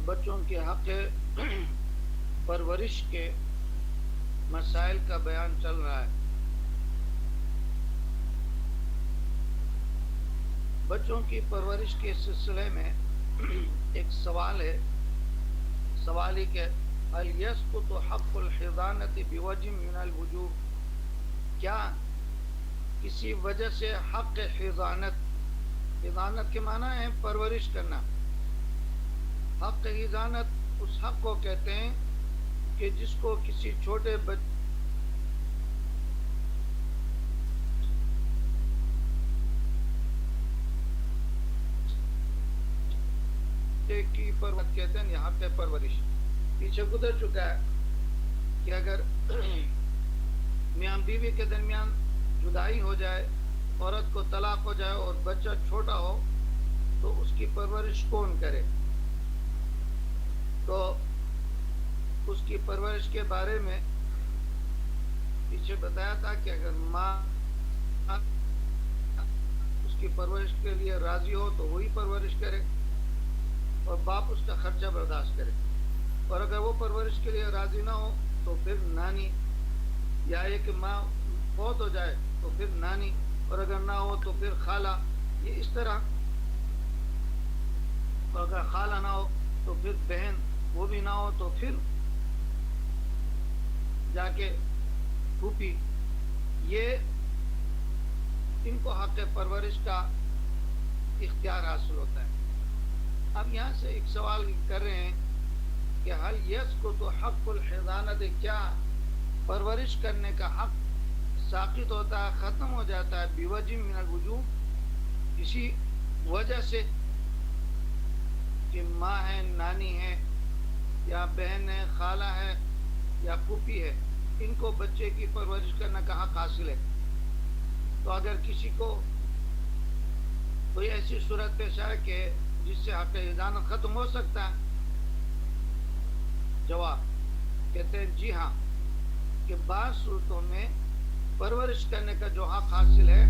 بچوں کے حق پرورش کے مسائل کا بیان چل رہا ہے۔ بچوں کی پرورش کے سلسلے میں ایک سوال ہے، سوال ہی کہ هل يسقط حق الحضانة بوجه من الوجوه، کیا کسی وجہ سے حق حضانت کے معنی ہے پرورش کرنا۔ حق حضانت اس حق کو کہتے ہیں کہ جس کو کسی چھوٹے بچے کی پرورش کہتے ہیں، حق پرورش پیچھے گزر چکا ہے کہ اگر میاں بیوی کے درمیان جدائی ہو جائے، عورت کو طلاق ہو جائے اور بچہ چھوٹا ہو تو اس کی پرورش کون کرے؟ تو اس کی پرورش کے بارے میں پیچھے بتایا تھا کہ اگر ماں اس کی پرورش کے لیے راضی ہو تو وہی پرورش کرے اور باپ اس کا خرچہ برداشت کرے، اور اگر وہ پرورش کے لیے راضی نہ ہو تو پھر نانی، یا ایک ماں فوت ہو جائے تو پھر نانی، اور اگر نہ ہو تو پھر خالہ، یہ اس طرح، اور اگر خالہ نہ ہو تو پھر بہن، وہ بھی نہ ہو تو پھر جا کے پھوپھی، یہ ان کو حق پرورش کا اختیار حاصل ہوتا ہے۔ اب یہاں سے ایک سوال کر رہے ہیں کہ حل یسقط حق الحضانت، کیا پرورش کرنے کا حق ساقط ہوتا ہے، ختم ہو جاتا ہے، بوجہ من الوجوہ، کسی وجہ سے، کہ ماں ہے، نانی ہے، یا بہن ہے، خالہ ہے، یا پھوپھی ہے، ان کو بچے کی پرورش کرنے کا حق حاصل ہے۔ تو اگر کسی کو کوئی ایسی صورت پیش آئے کہ جس سے حق حضانت ختم ہو سکتا ہے، جواب کہتے ہیں جی ہاں، کہ بعض صورتوں میں پرورش کرنے کا جو حق حاصل ہے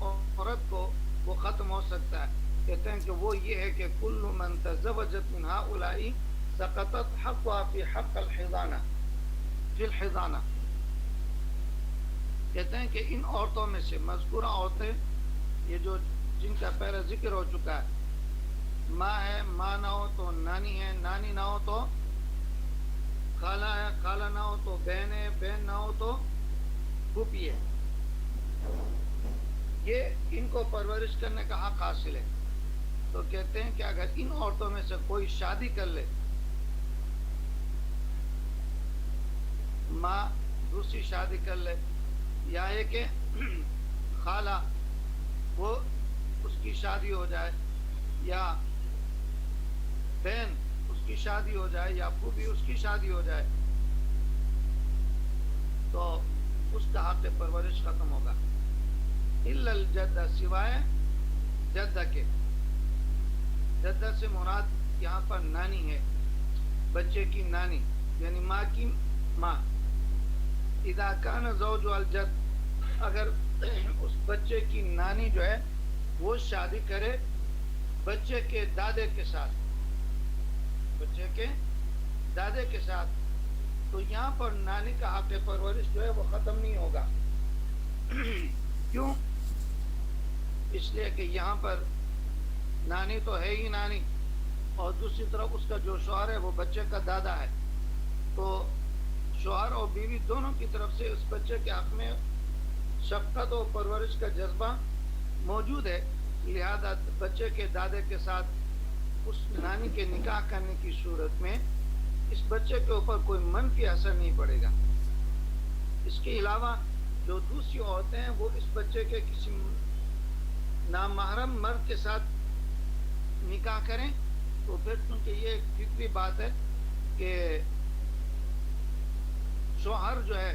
عورت کو، وہ ختم ہو سکتا ہے۔ کہتے ہیں کہ وہ یہ ہے کہ کل من تزوجت من هؤلاء سقطت حقها فی حق الحضانہ فی الحضانہ، کہتے ہیں کہ ان عورتوں میں سے، مذکورہ عورتیں یہ جو جن کا پہلے ذکر ہو چکا ہے، ماں ہے، ماں نہ ہو تو نانی ہے، نانی نہ ہو تو خالہ ہے، خالہ نہ ہو تو بہن ہے، بہن نہ ہو تو پھوپھی ہے، یہ ان کو پرورش کرنے کا حق حاصل ہے۔ تو کہتے ہیں کہ اگر ان عورتوں میں سے کوئی شادی کر لے، ماں دوسری شادی کر لے، یا یہ کہ خالہ وہ اس کی شادی ہو جائے، یا بہن اس کی شادی ہو جائے، یا پھوپھی اس کی شادی ہو جائے، تو اس کا حق پرورش ختم ہوگا۔ الا الجدہ، سوائے جدہ کے، جدہ سے مراد یہاں پر نانی ہے، بچے کی نانی، یعنی ماں کی ماں۔ اذا کان زوج الجد، اگر اس بچے کی نانی جو ہے وہ شادی کرے بچے کے دادے کے ساتھ، بچے کے دادے کے ساتھ، تو یہاں پر نانی کا حق پرورش جو ہے وہ ختم نہیں ہوگا۔ کیوں؟ اس لیے کہ یہاں پر نانی تو ہے ہی نانی، اور دوسری طرف اس کا جو شوہر ہے وہ بچے کا دادا ہے، تو شوہر اور بیوی دونوں کی طرف سے اس بچے کے حق میں شفقت اور پرورش کا جذبہ موجود ہے، لہذا بچے کے دادے کے ساتھ اس نانی کے نکاح کرنے کی صورت میں اس بچے کے اوپر کوئی منفی اثر نہیں پڑے گا۔ اس کے علاوہ جو دوسری عورتیں ہیں وہ اس بچے کے کسی نامحرم مرد کے ساتھ نکاح کریں تو پھر چونکہ یہ ایک فطری بات ہے کہ شوہر جو ہے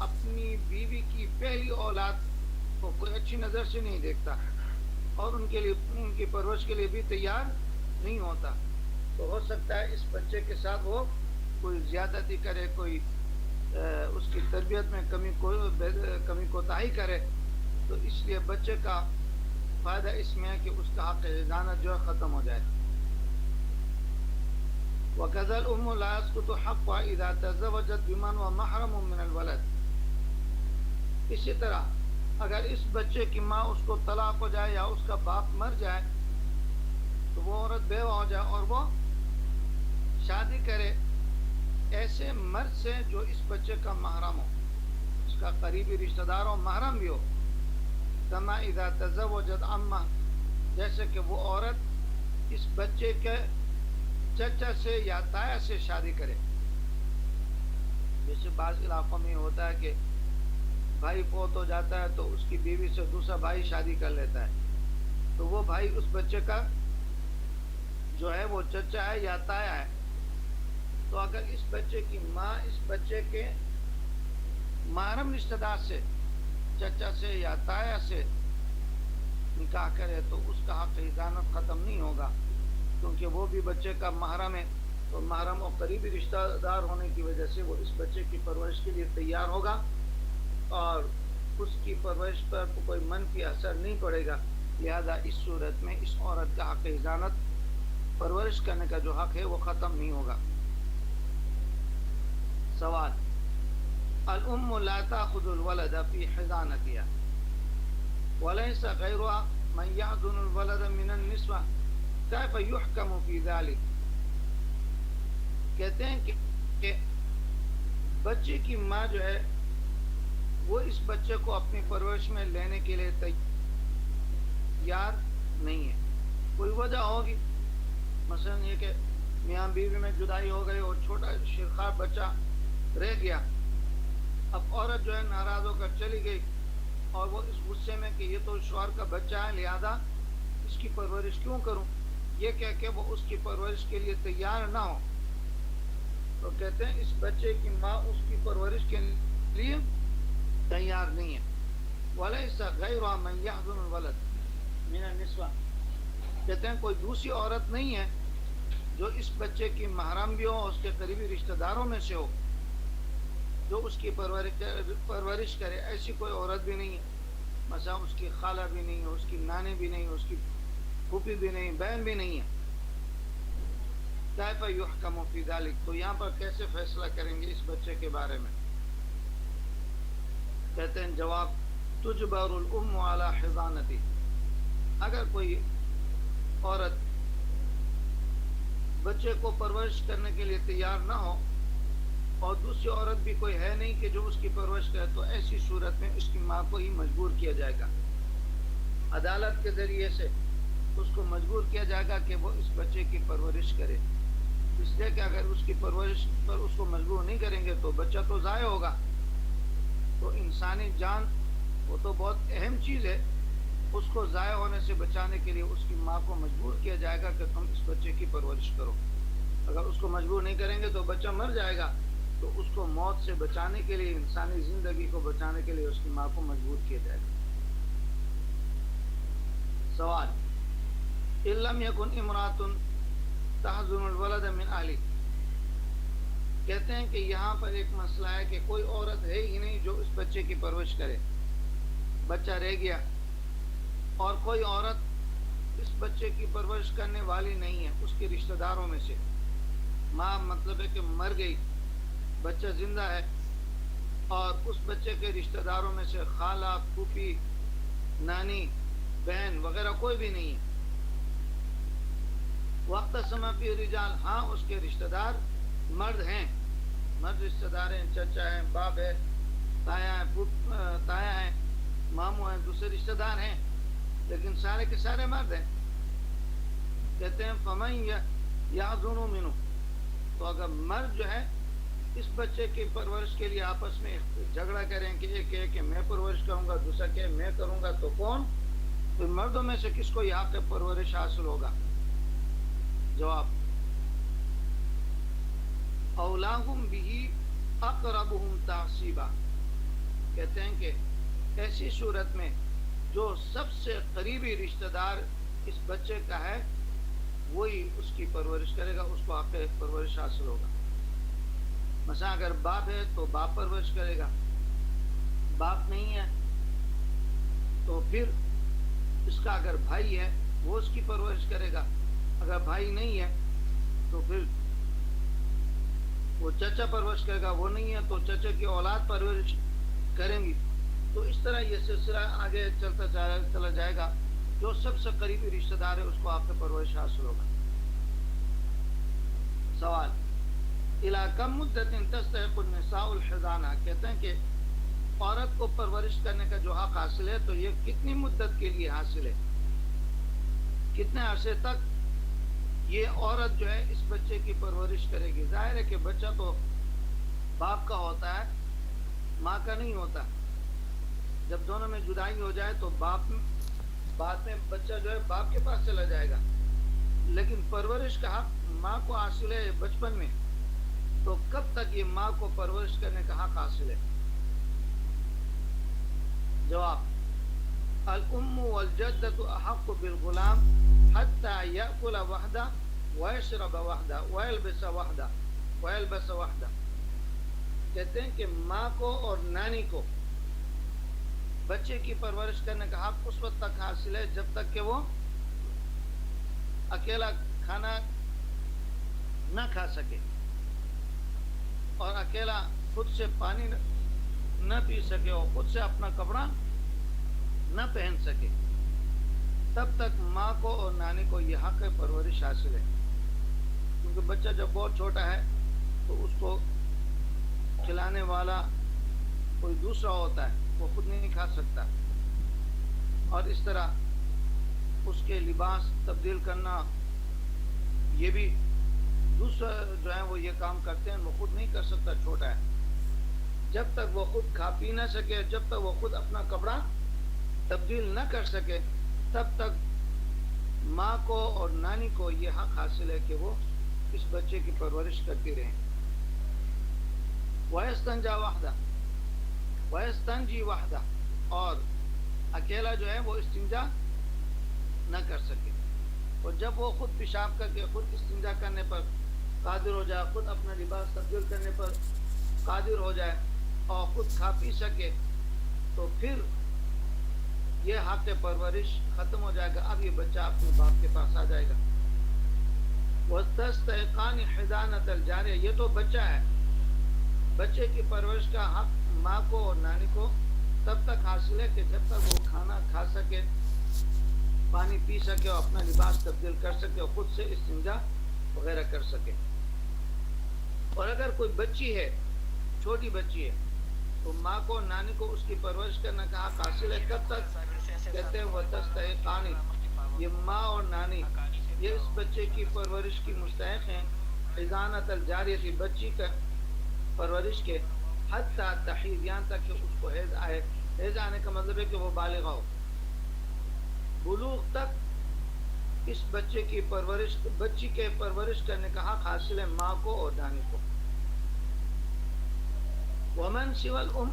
اپنی بیوی کی پہلی اولاد کو کوئی اچھی نظر سے نہیں دیکھتا، اور ان کے لیے، ان کی پرورش کے لیے بھی تیار نہیں ہوتا، تو ہو سکتا ہے اس بچے کے ساتھ وہ کوئی زیادتی کرے، کوئی اس کی تربیت میں کمی کوتاہی کرے، تو اس لیے بچے کا فائدہ اس میں ہے کہ اس کا حق حضانت جو ہے ختم ہو جائے۔ وَكَذَا الْأُمُّ لَا يَسْقُطُ حَقُّهَا إِذَا تَزَوَّجَتْ بِمَنْ وَمَحْرَمٌ مِّنَ الْوَلَدِ. اسی طرح اگر اس بچے کی ماں اس کو طلاق ہو جائے یا اس کا باپ مر جائے تو وہ عورت بیوہ ہو جائے اور وہ شادی کرے ایسے مرد سے جو اس بچے کا محرم ہو، اس کا قریبی رشتہ دار ہو، محرم بھی ہو. کما اذا تزوجت عمہ، جیسے کہ وہ عورت اس بچے کے چچا سے یا تایا سے شادی کرے. جیسے بعض علاقوں میں ہوتا ہے کہ بھائی فوت ہو جاتا ہے تو اس کی بیوی سے دوسرا بھائی شادی کر لیتا ہے، تو وہ بھائی اس بچے کا جو ہے وہ چچا ہے یا تایا ہے. تو اگر اس بچے کی ماں اس بچے کے محرم رشتہ دار سے، چچا سے یا تایا سے نکاح کرے تو اس کا حق حضانت ختم نہیں ہوگا، کیونکہ وہ بھی بچے کا محرم ہے. تو محرم اور قریبی رشتہ دار ہونے کی وجہ سے وہ اس بچے کی پرورش کے لیے تیار ہوگا اور اس کی پرورش پر کوئی منفی اثر نہیں پڑے گا. لہذا اس صورت میں اس عورت کا حق حضانت، پرورش کرنے کا جو حق ہے وہ ختم نہیں ہوگا. سوال: الام لا تاخذ الولد في حضانتها وليس غيرها من يحضن الولد من النسوة كيف يحكم في ذلك؟ کہتے ہیں کہ بچے کی ماں جو ہے وہ اس بچے کو اپنی پرورش میں لینے کے لیے تیار نہیں ہے. کوئی وجہ ہوگی، مثلا یہ کہ میاں بیوی میں جدائی ہو گئی اور چھوٹا شیرخوار بچہ رہ گیا. اب عورت جو ہے ناراض ہو کر چلی گئی اور وہ اس غصے میں کہ یہ تو شوہر کا بچہ ہے لہذا اس کی پرورش کیوں کروں، یہ کہہ کے وہ اس کی پرورش کے لیے تیار نہ ہو. تو کہتے ہیں اس بچے کی ماں اس کی پرورش کے لیے تیار نہیں ہے. وَلَيْسَ غَيْرُهَا مَنْ يَحْضُنُ الْوَلَدَ مِنَ النِّسْوَةِ، کہتے ہیں کوئی دوسری عورت نہیں ہے جو اس بچے کی محرم بھی ہو، اس کے قریبی رشتہ داروں میں سے ہو، جو اس کی پرورش کرے. ایسی کوئی عورت بھی نہیں ہے، مثلا اس کی خالہ بھی نہیں ہے، اس کی نانی بھی نہیں ہے، اس کی پھوپھی بھی نہیں، بہن بھی نہیں ہے. کیف یحکم فی ذلک، تو یہاں پر کیسے فیصلہ کریں گے اس بچے کے بارے میں؟ کہتے ہیں جواب: تجبر الام علی حضانتی، اگر کوئی عورت بچے کو پرورش کرنے کے لیے تیار نہ ہو اور دوسری عورت بھی کوئی ہے نہیں کہ جو اس کی پرورش کرے تو ایسی صورت میں اس کی ماں کو ہی مجبور کیا جائے گا. عدالت کے ذریعے سے اس کو مجبور کیا جائے گا کہ وہ اس بچے کی پرورش کرے. اس لیے کہ اگر اس کی پرورش پر اس کو مجبور نہیں کریں گے تو بچہ تو ضائع ہوگا. تو انسانی جان وہ تو بہت اہم چیز ہے، اس کو ضائع ہونے سے بچانے کے لیے اس کی ماں کو مجبور کیا جائے گا کہ تم اس بچے کی پرورش کرو. اگر اس کو مجبور نہیں کریں گے تو بچہ مر جائے گا. تو اس کو موت سے بچانے کے لیے، انسانی زندگی کو بچانے کے لیے اس کی ماں کو مجبور کیا جائے گا. سوال: إن لم يكن امرأة تحضن الولد من أهله، کہتے ہیں کہ یہاں پر ایک مسئلہ ہے کہ کوئی عورت ہے ہی نہیں جو اس بچے کی پرورش کرے. بچہ رہ گیا اور کوئی عورت اس بچے کی پرورش کرنے والی نہیں ہے اس کے رشتہ داروں میں سے. ماں مطلب ہے کہ مر گئی، بچہ زندہ ہے اور اس بچے کے رشتہ داروں میں سے خالہ، پھوپھی، نانی، بہن وغیرہ کوئی بھی نہیں ہے. وقت سما فی رجال، ہاں اس کے رشتہ دار مرد ہیں، مرد رشتہ دار ہیں، چچا ہیں، باپ ہے، تایا ہیں، ماموں ہیں، دوسرے رشتہ دار ہیں، لیکن سارے کے سارے مرد ہیں. کہتے ہیں فمن یحضن منہ، تو اگر مرد جو ہے اس بچے کی پرورش کے لیے آپس میں جھگڑا کریں کہ ایک کہے کہ میں پرورش کروں گا، دوسرا کہے میں کروں گا، تو کون؟ پھر مردوں میں سے کس کو یہ حق پرورش حاصل ہوگا؟ جواب: اولاہم بہ اقربہم تعصیبا، کہتے ہیں کہ ایسی صورت میں جو سب سے قریبی رشتہ دار اس بچے کا ہے وہی اس کی پرورش کرے گا، اس کو حق پرورش حاصل ہوگا. مثلا اگر باپ ہے تو باپ پرورش کرے گا، باپ نہیں ہے تو پھر اس کا اگر بھائی ہے وہ اس کی پرورش کرے گا، اگر بھائی نہیں ہے تو پھر وہ چچا پرورش کرے گا، وہ نہیں ہے تو چچا کی اولاد پرورش کریں گی. تو اس طرح یہ سلسلہ آگے چلا جائے گا. جو سب سے قریبی رشتہ دار ہے اس کو حق پرورش حاصل ہوگا. سوال: الی کم مدت تستحق النساء الحضانہ، کہتے ہیں کہ عورت کو پرورش کرنے کا جو حق حاصل ہے تو یہ کتنی مدت کے لیے حاصل ہے، کتنے عرصے تک یہ عورت جو ہے اس بچے کی پرورش کرے گی. ظاہر ہے کہ بچہ تو باپ کا ہوتا ہے، ماں کا نہیں ہوتا. جب دونوں میں جدائی ہو جائے تو بعد میں بچہ جو ہے باپ کے پاس چلا جائے گا، لیکن پرورش کا حق ماں کو حاصل ہے بچپن میں. تو کب تک یہ ماں کو پرورش کرنے کا حق حاصل ہے؟ جواب: الام والجدۃ احق بالغلام حتى يأكل وحده ويشرب وحده ويلبس وحده. کہتے ہیں کہ ماں کو اور نانی کو بچے کی پرورش کرنے کا حق اس وقت تک حاصل ہے جب تک کہ وہ اکیلا کھانا نہ کھا سکے اور اکیلا خود سے پانی نہ پی سکے اور خود سے اپنا کپڑا نہ پہن سکے. تب تک ماں کو اور نانی کو یہ حق پرورش حاصل ہے. کیونکہ بچہ جب بہت چھوٹا ہے تو اس کو کھلانے والا کوئی دوسرا ہوتا ہے، وہ خود نہیں کھا سکتا. اور اس طرح اس کے لباس تبدیل کرنا یہ بھی دوسرا جو ہے وہ یہ کام کرتے ہیں، وہ خود نہیں کر سکتا، چھوٹا ہے. جب تک وہ خود کھا پی نہ سکے، جب تک وہ خود اپنا کپڑا تبدیل نہ کر سکے، تب تک ماں کو اور نانی کو یہ حق حاصل ہے کہ وہ اس بچے کی پرورش کرتی رہیں. وَيَسْتَنْجَا وَحْدَ وَيَسْتَنْجِي وَحْدَ، اور اکیلا جو ہے وہ استنجا نہ کر سکے. اور جب وہ خود پیشاب کر کے خود استنجا کرنے پر قادر ہو جائے، خود اپنا لباس تبدیل کرنے پر قادر ہو جائے اور خود کھا پی سکے، تو پھر یہ حق پرورش ختم ہو جائے گا. اب یہ بچہ اپنے باپ کے پاس آ جائے گا. وَتَسْتَحِقَانِ حِضَانَةَ الْجَارِيَةِ، یہ تو بچہ ہے. بچے کی پرورش کا حق ماں کو اور نانی کو تب تک حاصل ہے کہ جب تک وہ کھانا کھا سکے، پانی پی سکے اور اپنا لباس تبدیل کر سکے اور خود سے استنجا وغیرہ کر سکے. اور اگر کوئی بچی ہے، چھوٹی بچی ہے، تو ماں کو اور نانی کو اس کی پرورش کرنے کا حق حاصل ہے. کب تک؟ کہتے ہیں وَتَسْتَحِقَانِ، یہ ماں اور نانی یہ اس بچے کی پرورش کی مستحق ہیں. حِضَانَةَ الْجَارِيَةِ، بچی کا پرورش کے، حتیٰ تحید، یہاں تک کہ اس کو حیض آئے. حیض آنے کا مطلب ہے کہ وہ بالغ ہو. بلوغ تک اس بچے کی پرورش، بچی کے پرورش کرنے کا حق حاصل ہے ماں کو اور نانی کو. ومن سوى الام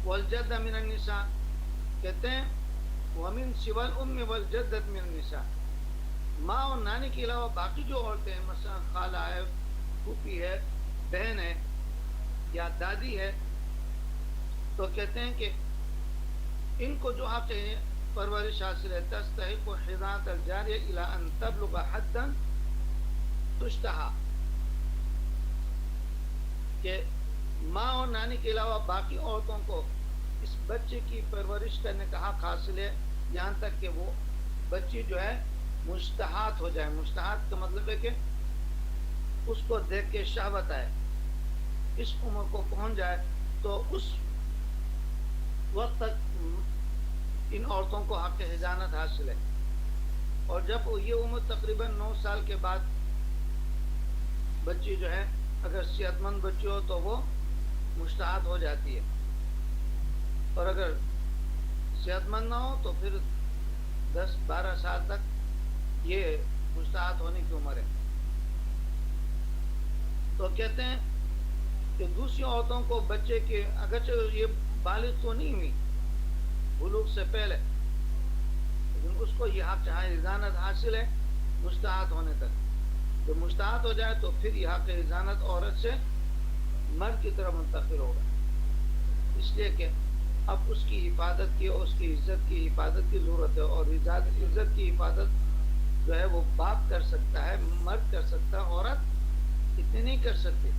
والجد من النساء، کہتے ہیں ومن سوى الام والجدت من النساء، ماں اور نانی کے علاوہ باقی جو عورتیں ہیں، مثلا خالہ ہے، پھوپھی ہے، بہن ہے یا دادی ہے، تو کہتے ہیں کہ ان کو جو حق ہے پرورش حاصل ہے. تستحق حضانۃ الجاریہ الی ان تبلغ حدا تشتہا، کہ ماں اور نانی کے علاوہ باقی عورتوں کو اس بچے کی پرورش کرنے کا حق حاصل ہے یہاں تک کہ وہ بچی جو ہے مشتہات ہو جائے. مشتہات کا مطلب ہے کہ اس کو دیکھ کے شہوت آئے، اس عمر کو پہنچ جائے، تو اس وقت تک ان عورتوں کو حق حضانت حاصل ہے. اور جب یہ عمر تقریباً 9 سال کے بعد بچی جو ہے اگر صحت مند بچی ہو تو وہ مشتہات ہو جاتی ہے، اور اگر صحت مند نہ ہو تو پھر 10-12 سال تک یہ مشتہات ہونے کی عمر ہے. تو کہتے ہیں کہ دوسری عورتوں کو بچے کے، اگرچہ یہ بالغ تو نہیں ہوئی بلوغ سے پہلے، لیکن اس کو یہ حق حضانت حاصل ہے مشتہات ہونے تک. جب مشتہات ہو جائے تو پھر یہ حق حضانت عورت سے مرد کی طرف منتقل ہوگا. اس لیے کہ اب اس کی حفاظت کی اور اس کی عزت کی حفاظت کی ضرورت ہے. اور عزت کی حفاظت جو ہے وہ باپ کر سکتا ہے، مرد کر سکتا ہے، عورت اتنی نہیں کر سکتی.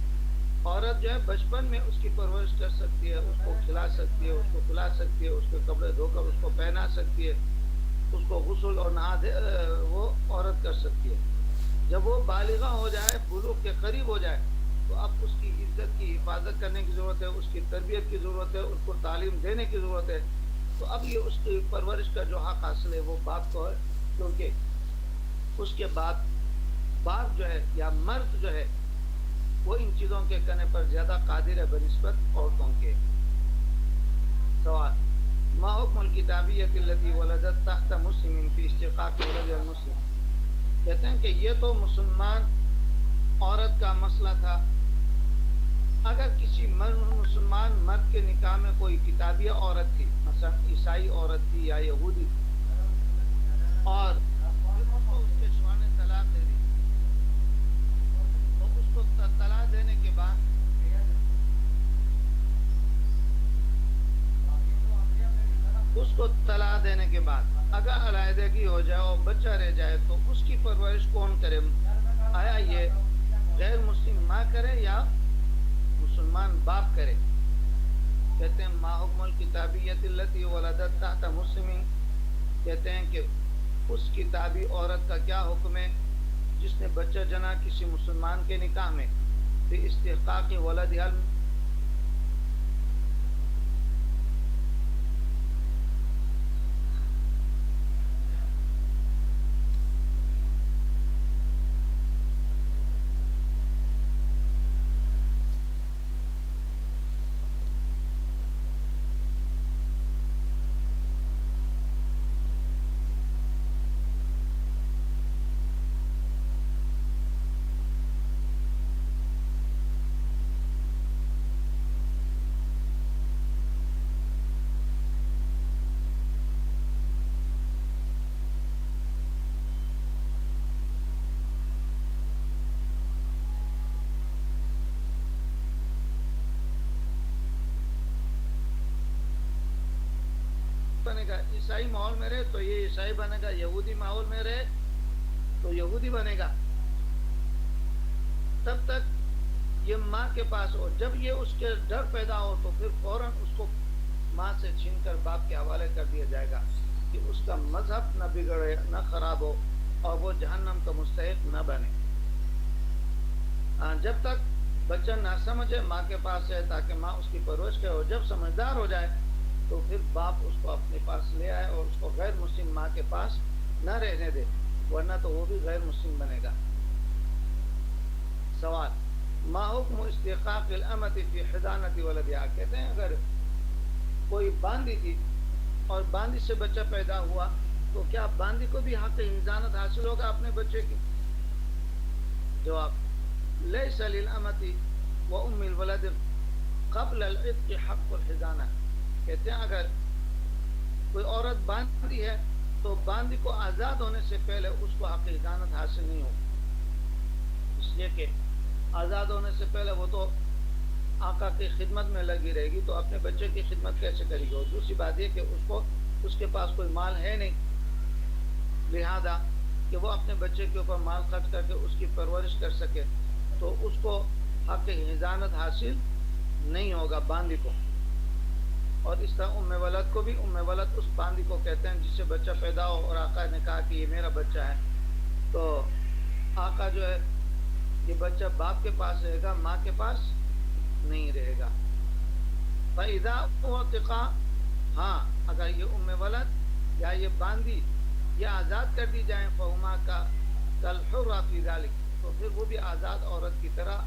عورت جو ہے بچپن میں اس کی پرورش کر سکتی ہے، اس کو کھلا سکتی ہے، اس کو پلا سکتی ہے، اس کے کپڑے دھو کر اس کو پہنا سکتی ہے، اس کو غسل اور وہ عورت کر سکتی ہے. جب وہ بالغہ ہو جائے، بلوغ کے قریب ہو جائے، تو اب اس کی عزت کی حفاظت کرنے کی ضرورت ہے، اس کی تربیت کی ضرورت ہے، اس کو تعلیم دینے کی ضرورت ہے. تو اب یہ اس کی پرورش کا جو حق حاصل ہے وہ باپ کو ہے، کیونکہ اس کے بعد باپ جو ہے یا مرد جو ہے وہ ان چیزوں کے کرنے پر زیادہ قادر ہے بنسبت عورتوں کے. سوال: ما حکم الکتابیت التي ولدت تحت مسلم فی اشتقاق ولد المسلم؟ کہتے ہیں کہ یہ تو مسلمان عورت کا مسئلہ تھا. اگر کسی مسلمان مرد کے نکاح میں کوئی کتابیہ عورت تھی، مثلا عیسائی عورت تھی یا یہودی، اور اس کے شوہر نے طلاق دے دی، تو اس کو طلاق دینے کے بعد اگر علیحدگی ہو جائے اور بچہ رہ جائے تو اس کی پرورش کون کرے؟ آیا یہ غیر مسلم ماں کرے یا مسلمان باپ کرے؟ کہتے ہیں ما حکم الکتابیت التی ولدت تحت مسلم، کہتے ہیں کہ اس کتابی عورت کا کیا حکم ہے جس نے بچہ جنا کسی مسلمان کے نکاح میں، فی استحقاق ولدها بنے گا، عیسائی ماحول میں رہے تو یہ عیسائی بنے گا، یہودی ماحول میں رہے تو یہودی بنے گا. تب تک یہ ماں کے پاس ہو. جب یہ اس کے ڈر پیدا ہو تو پھر فوراً اس کو ماں سے چھین کر باپ کے حوالے کر دیا جائے گا کہ اس کا مذہب نہ بگڑے، نہ خراب ہو، اور وہ جہنم کا مستحق نہ بنے. جب تک بچہ نہ سمجھے ماں کے پاس ہے تاکہ ماں اس کی پرورش کرے، اور جب سمجھدار ہو جائے تو پھر باپ اس کو اپنے پاس لے آئے اور اس کو غیر مسلم ماں کے پاس نہ رہنے دے، ورنہ تو وہ بھی غیر مسلم بنے گا. سوال: ما حکم استحقاق الامۃ فی حضانۃ ولدہا؟ کہتے ہیں اگر کوئی باندی تھی اور باندی سے بچہ پیدا ہوا تو کیا باندی کو بھی حق حضانت حاصل ہوگا اپنے بچے کی؟ جواب: لیس للامۃ وام الولد قبل العتق حق الحضانہ. کہتے ہیں اگر کوئی عورت باندی ہے تو باندی کو آزاد ہونے سے پہلے اس کو حق حضانت حاصل نہیں ہوگی، اس لیے کہ آزاد ہونے سے پہلے وہ تو آقا کی خدمت میں لگی رہے گی، تو اپنے بچے کی خدمت کیسے کرے گی؟ اور دوسری بات یہ کہ اس کے پاس کوئی مال ہے نہیں، لہذا کہ وہ اپنے بچے کے اوپر مال خرچ کر کے اس کی پرورش کر سکے، تو اس کو حق حضانت حاصل نہیں ہوگا باندی کو. اور اس طرح ام ولد کو بھی، ام ولد اس باندی کو کہتے ہیں جس سے بچہ پیدا ہو اور آقا نے کہا کہ یہ میرا بچہ ہے، تو آقا جو ہے یہ بچہ باپ کے پاس رہے گا، ماں کے پاس نہیں رہے گا. فَإِذَا اُعْتِقَا، ہاں اگر یہ ام ولد یا یہ باندی یہ آزاد کر دی جائیں، فَهُمَا كَالْحُرَّ فِي ذَلِكَ، تو پھر وہ بھی آزاد عورت کی طرح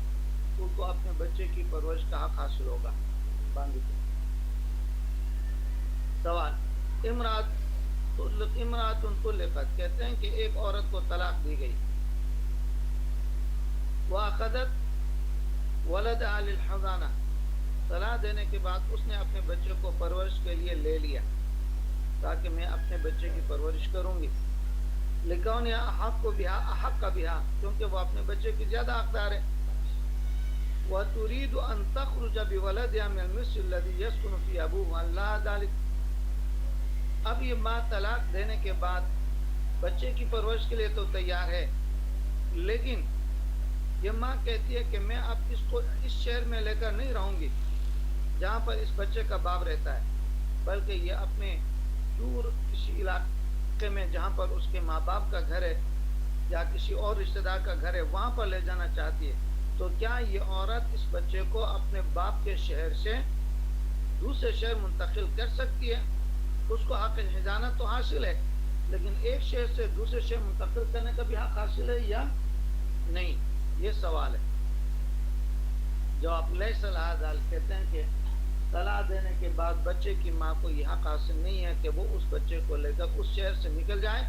ان کو اپنے بچے کی پرورش کا حق حاصل ہوگا باندی کو. سوال: امرأۃ طلقت، کہتے ہیں کہ ایک عورت کو طلاق دی گئی، وَأَخَذَتْ وَلَدَهَا لِلْحَضَانَةِ، طلاق دینے کے بعد اس نے اپنے بچے کو پرورش کے لیے لے لیا تاکہ میں اپنے بچے کی پرورش کروں گی. لِكَوْنِهَا أَحَقَّ بِهَا، کیونکہ وہ اپنے بچے کی زیادہ حقدار ہے. وَتُرِيدُ أَن تَخْرُجَ بِوَلَدِهَا مِنَ الْمِصْرِ الَّذِي يَسْكُنُ فِي أَبُوهُ اللَّهَ ذَلِكَ. اب یہ ماں طلاق دینے کے بعد بچے کی پرورش کے لیے تو تیار ہے، لیکن یہ ماں کہتی ہے کہ میں اب اس کو اس شہر میں لے کر نہیں رہوں گی جہاں پر اس بچے کا باپ رہتا ہے، بلکہ یہ اپنے دور کسی علاقے میں جہاں پر اس کے ماں باپ کا گھر ہے یا کسی اور رشتہ دار کا گھر ہے وہاں پر لے جانا چاہتی ہے، تو کیا یہ عورت اس بچے کو اپنے باپ کے شہر سے دوسرے شہر منتقل کر سکتی ہے؟ اس کو حق حضانت تو حاصل ہے، لیکن ایک شہر سے دوسرے شہر منتقل کرنے کا بھی حق حاصل ہے یا نہیں؟ یہ سوال ہے۔ جواب لیس لہا ذالک، کہتے ہیں کہ طلاق دینے کے بعد بچے کی ماں کو یہ حق حاصل نہیں ہے کہ وہ اس بچے کو لے کر اس شہر سے نکل جائے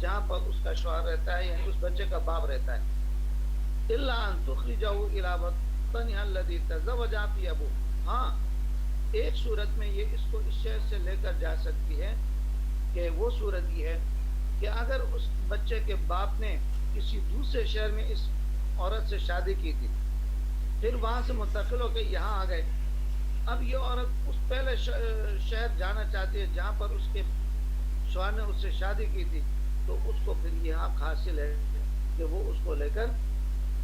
جہاں پر اس کا شوہر رہتا ہے، یعنی اس بچے کا باپ رہتا ہے۔ الا ان تخرجہ الی وطنہ الذی تزوجا فی ابوہ، ہاں ایک صورت میں یہ اس کو اس شہر سے لے کر جا سکتی ہے کہ وہ صورت یہ ہے کہ اگر اس بچے کے باپ نے کسی دوسرے شہر میں اس عورت سے شادی کی تھی، پھر وہاں سے منتقل ہو کے یہاں آ گئے، اب یہ عورت اس پہلے شہر جانا چاہتی ہے جہاں پر اس کے شوہر نے اس سے شادی کی تھی، تو اس کو پھر یہ حق حاصل ہے کہ وہ اس کو لے کر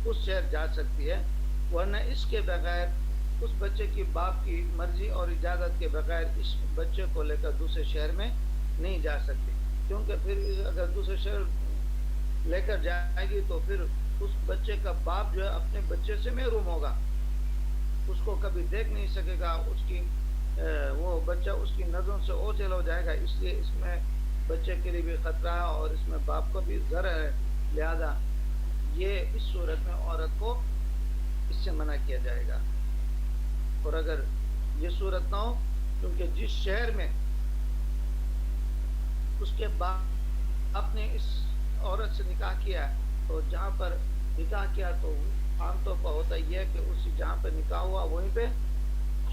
اس شہر جا سکتی ہے، ورنہ اس کے بغیر اس بچے کی باپ کی مرضی اور اجازت کے بغیر اس بچے کو لے کر دوسرے شہر میں نہیں جا سکتی، کیونکہ پھر اگر دوسرے شہر لے کر جائے گی تو پھر اس بچے کا باپ جو ہے اپنے بچے سے محروم ہوگا، اس کو کبھی دیکھ نہیں سکے گا، اس کی وہ بچہ اس کی نظروں سے اوجھل ہو جائے گا، اس لیے اس میں بچے کے لیے بھی خطرہ ہے اور اس میں باپ کو بھی ضرر ہے، لہذا یہ اس صورت میں عورت کو اس سے منع کیا جائے گا۔ اور اگر یہ صورت نہ ہو، کیونکہ جس شہر میں اس کے باپ نے اس عورت سے نکاح کیا ہے، تو جہاں پر نکاح کیا تو عام طور پر ہوتا یہ ہے کہ اسی جہاں پہ نکاح ہوا وہیں پہ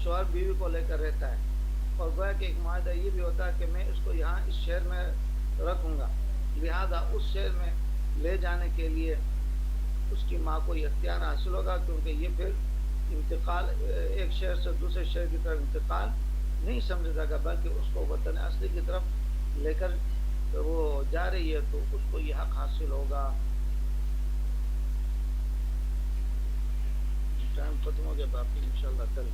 شوہر بیوی کو لے کر رہتا ہے، اور گویا کہ ایک معاہدہ یہ بھی ہوتا ہے کہ میں اس کو یہاں اس شہر میں رکھوں گا، لہذا اس شہر میں لے جانے کے لیے اس کی ماں کو یہ اختیار حاصل ہوگا، کیونکہ یہ پھر انتقال ایک شہر سے دوسرے شہر کی طرف انتقال نہیں سمجھا جائے گا، بلکہ اس کو وطن اصلی کی طرف لے کر وہ جا رہی ہے، تو اس کو یہ حق حاصل ہوگا۔ ٹائم ختم ہو گیا، باقی انشاءاللہ کل